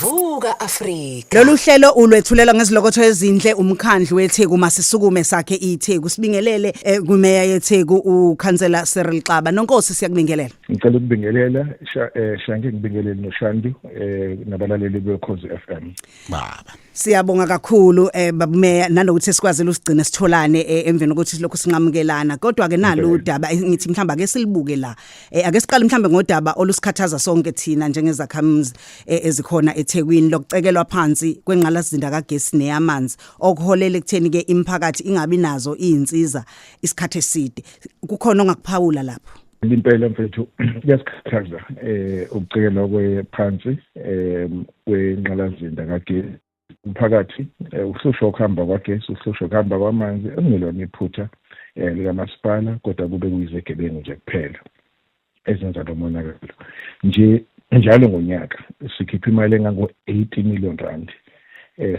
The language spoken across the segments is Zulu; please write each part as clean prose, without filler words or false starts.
Vuka Afrika. Lolu hlelo ulwethulela ngezilokotho ezinhle umkhandlu weTheku masisukume sakhe iTheku sibingelele kumeya yeTheku uKhansela Cyril Xaba. Nonkosi siyakubingelela. Ngicela ukubingelela Shange ngibingelele noShandu nabalaleli beKhozi FM. Baba. Siyabonga kakhulu babumeya nanokuthi sikwazile usigcina sitholane emveni ukuthi lokho singamukelana. Kodwa ke nalo udaba ngithi mhlamba ake silibuke la. Ake siqale mhlambe ngodaba olusikhathaza sonke thina njengezakhamuzi ezikhona eThekwini lokucekelwa phansi kwenqalazinda kagesi neyamanzi okuholela ekutheni ke imiphakathi ingabi nazo izinsiza isikhathe eside. Kukhona ongakuphawula lapho. Impela mfethu kuyasikhathaza ukucekelwa kwephansi kwenqalazinda kagesi. Umphakathi uhlosha ukuhamba kwagesi, uhlosha ukuhamba kwamanzi engelona iphutha likamasipala kodwa kube kuyizegebengu nje kuphela ezenza lo monakalo. Njalo ngonyaka sikhipha imali engango 80 million rand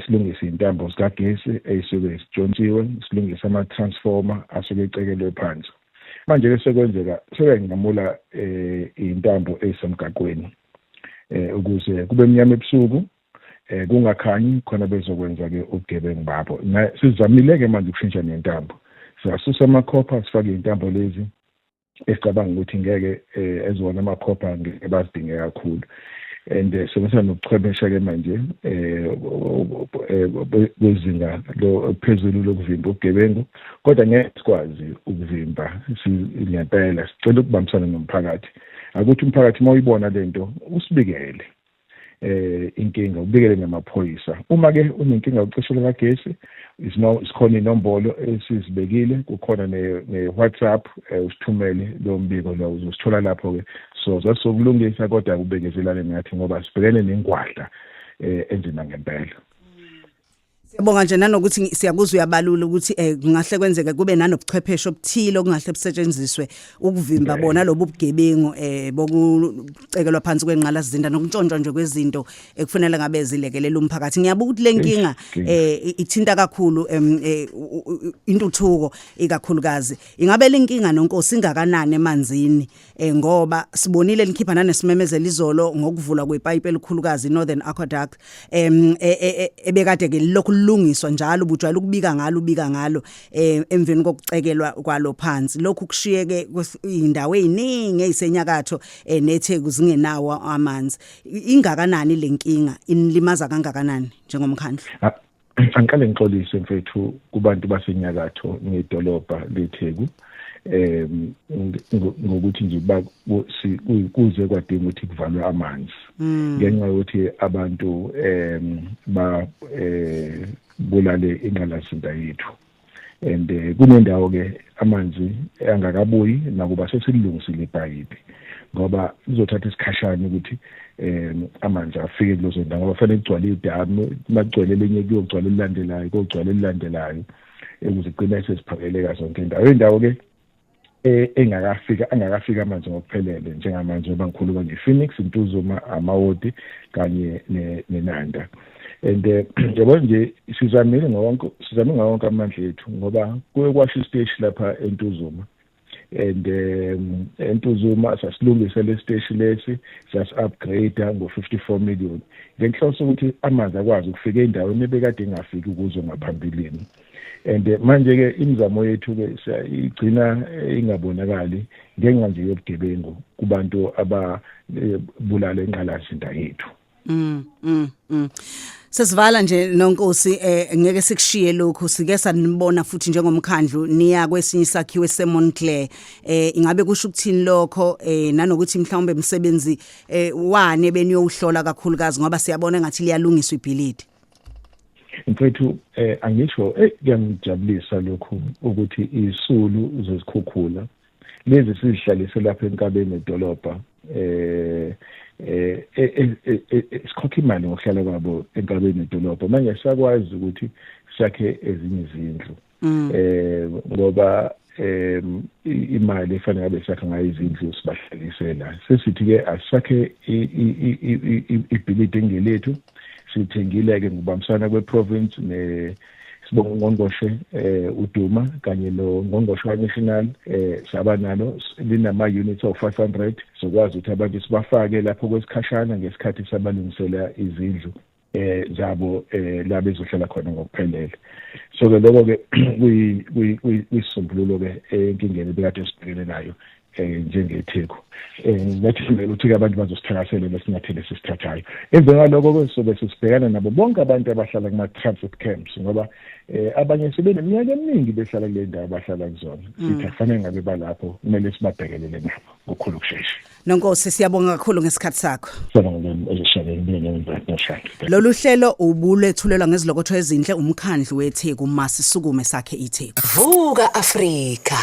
silungisa intambo zikagesi ezisuke zitshontsiwe, silungisa ama transformer asuke ecekelwe phansi. Manje ke sekwenzeka sekengamula intambo esemgaqweni ukuze kube emnyama ebusuku kungakhanyi khona bezokwenza ke ubugebengu babo. Sizamile ke manje ukushintsha nentambo. Siyasusa amakhopha sifake intambo lezi esicabanga ukuthi ngeke ezona amakhopha ngeke bazidinge kakhulu. And sebenzisa nobuchwepheshe ke manje bezinga lo phezulu lokuvimba ubugebengu kodwa ngeke sikwazi ukuvimba ngempela. Sicela ukubambisana nomphakathi ukuthi umphakathi mawuyibona lento usibikele inkinga ubikele namaphoyisa. Uma ke unenkinga ucishelwa kagesi isikhona inombolo esizibekile, kukhona ne WhatsApp usithumele lo mbiko lo uzosithola lapho ke so zasokulungisa kodwa kubekezelane nathi ngoba sibhekene nengwadla enzima ngempela. Siyabonga nje nanokuthi siyakuzwa uyabalula ukuthi kungahle kwenzeke kube nanobuchwepheshe obuthile okungahle busetshenziswe ukuvimba bona lobu bugebengu bokucekelwa phansi kwenqalazinda nokuntshontsha nje kwezinto ekufanele ngabe zilekelela umphakathi. Ngiyabuka ukuthi lenkinga ithinta kakhulu intuthuko ikakhulukazi. Ingabe lenkinga nonkosi ingakanani emanzini ngoba sibonile likhipha nanesimemezelo izolo ngokuvulwa kwepipe elikhulukazi Northern Aqueduct ebekade ke lungiswa njalo bujwayele ubika ngalo emveni kokucekelwa kwalo phansi. Lokhu kushiyeke indawo eziningi ezisenyakatho neTheku zingenawo amanzi. Ingakanani lenkinga inilimaza kangakanani njengomkhandlu? Angiqale ngixolise mfethu kubantu basenyakatho ngedolobha leTheku ngokuthi nje kuze kwadinga ukuthi kuvalwe amanzi ngenxa yokuthi abantu bulale inqalazinda yethu and kunendawo ke amanzi angakabuyi nakuba sesilungisile ipayipi ngoba uzothatha isikhashana ukuthi amanzi afike kulezo ndawo ngoba fanele kugcwale idamu, magcwele lenye kuyogcwala elilandelayo ukuze igcine sesiphakeleka zonke indawo ke angakafika amanzi ngokuphelele njengamanje ngoba ngikhuluma ngePhoenix, iNtuzuma, amaWodi kanye neNanda. And yabo nje sizamile ngawonke amandla ethu ngoba kuye kwasho isiteshi lapha eNtuzuma and eNtuzuma sasilungisa le stage lesi sas-upgrade ngo-54 million ngenhloso ukuthi amanzi akwazi ukufika endaweni ebekade engafiki kuzo ngaphambilini. And manje ke imizamo yethu ke igcina ingabonakali ngenxa nje yobugebengu kubantu ababulala inqalazinda yethu. Sesivala nje nonkosi ngeke sikushiye lokho sike sanibona futhi njengomkhandlu niya kwesinye isakhiwe seMontclair. Ingabe kusho ukuthini lokho nanokuthi mhlawumbe umsebenzi wane beniyohlola kakhulukazi ngoba siyabona ngathi liyalungiswa ibhilidi. Mfethu angisho kuyangijabulisa lokho ukuthi izisulu zezikhukhula lezi sizihlalise lapha enkabeni edolobha sikhokha imali ngokuhlala kwabo enkabeni edolobha. Manje siyakwazi ukuthi sakhe ezinye izindlu ngoba imali efanele ngabe sakhe ngayo izindlu sibahlalise la. Sesithi ke asakhe ibhilidi engelethu sithengile ke ngubambisana kweprovince sibonga ungqongqoshe uDuma kanye nongqongqoshe national sabanalo linama units of 500 sokwazi ukuthi abantu sibafake lapho kwesikhashana ngesikhathi sabalungisela izindlu zabo la bezohlala khona ngokuphelele. So ke lokho ke kuyisisombululo ke enkingeni bekade sibhekene nayo njengeTheku. Ngathembela ukuthi abantu bazosithakasela lesinyathelo sisithathayo. Emva kwalokho sobe sibhekana nabo bonke abantu abahlala kuma transit camps ngoba abanye sebeneminyaka eminingi behlala kule ndawo abahlala kuzona. Sithi kufanele ngabe balapho kumele sibabhekelele nabo ngokukhulu ukusheshsha. Nonkosi siyabonga kakhulu ngesikhathi sakho. Sibonga ezishayeni njengemvakashana. Lolu hlelo ubulethulelwa ngezilokotho ezinhle umkhandlu weTheku Masisukume sakhe iTheku. Vuka Afrika.